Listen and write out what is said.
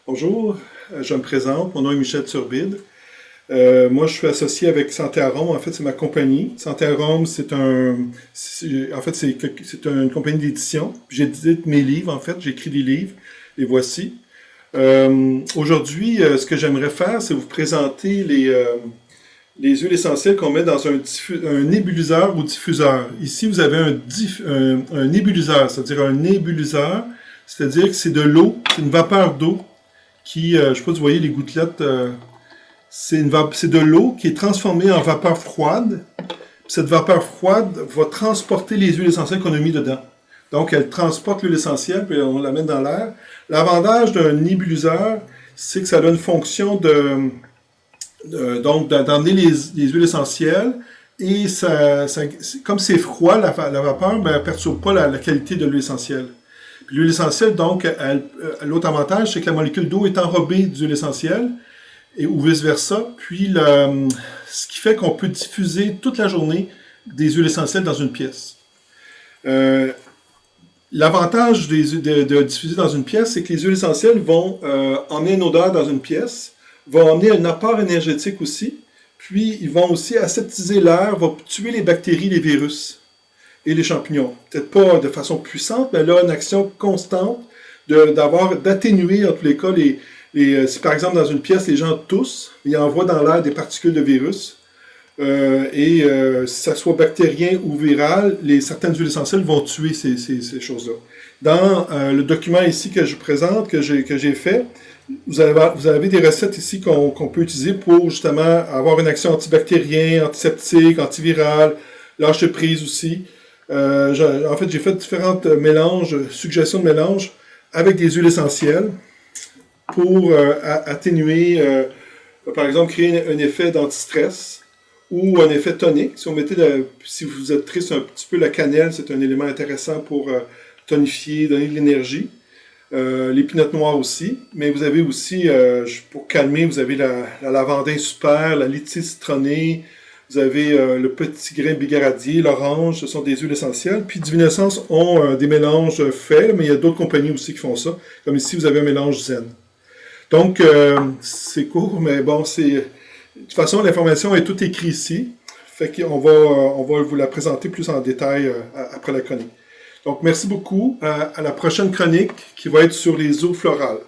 Bonjour, je me présente, mon nom est Michel Turbide. Moi, je suis associé avec Santé Arôme. En fait, c'est ma compagnie. Santé Arôme, c'est une compagnie d'édition. J'édite mes livres, en fait. J'écris des livres. Les voici. Aujourd'hui, ce que j'aimerais faire, c'est vous présenter les huiles essentielles qu'on met dans un nébuliseur ou diffuseur. Ici, vous avez un nébuliseur, c'est-à-dire un nébuliseur, c'est-à-dire que c'est de l'eau, c'est une vapeur d'eau qui, je ne sais pas si vous voyez les gouttelettes, c'est de l'eau qui est transformée en vapeur froide. Cette vapeur froide va transporter les huiles essentielles qu'on a mis dedans. Donc, elle transporte l'huile essentielle, puis on la met dans l'air. L'avantage d'un nébuliseur, c'est que ça a une fonction donc d'emmener les huiles essentielles, et comme c'est froid, la vapeur ne perturbe pas la qualité de l'huile essentielle. L'huile essentielle, donc, l'autre avantage, c'est que la molécule d'eau est enrobée d'huile essentielle, ou vice-versa. Puis, ce qui fait qu'on peut diffuser toute la journée des huiles essentielles dans une pièce. L'avantage de diffuser dans une pièce, c'est que les huiles essentielles vont emmener une odeur dans une pièce, vont emmener un apport énergétique aussi, puis ils vont aussi aseptiser l'air, vont tuer les bactéries, les virus et les champignons. Peut-être pas de façon puissante, mais là, une action constante d'atténuer, en tous les cas, si par exemple dans une pièce, les gens toussent, ils envoient dans l'air des particules de virus, si ça soit bactérien ou viral, certaines huiles essentielles vont tuer ces choses-là. Dans le document ici que je présente, que j'ai fait, vous avez des recettes ici qu'on peut utiliser pour justement avoir une action antibactérienne, antiseptique, antivirale, lâcher prise aussi. En fait, j'ai fait différents suggestions de mélanges avec des huiles essentielles pour atténuer, par exemple, créer un effet d'antistress ou un effet tonique. Si vous êtes triste un petit peu, la cannelle, c'est un élément intéressant pour tonifier, donner de l'énergie. L'épinote noire aussi, mais vous avez aussi, pour calmer, vous avez la lavandin super, la litchi citronnée, vous avez le petit grain bigaradier, l'orange, ce sont des huiles essentielles. Puis Divinessence ont des mélanges faits, mais il y a d'autres compagnies aussi qui font ça. Comme ici, vous avez un mélange zen. Donc, c'est court, mais bon, de toute façon, l'information est tout écrite ici. Fait qu'on va vous la présenter plus en détail après la chronique. Donc, merci beaucoup. À la prochaine chronique qui va être sur les eaux florales.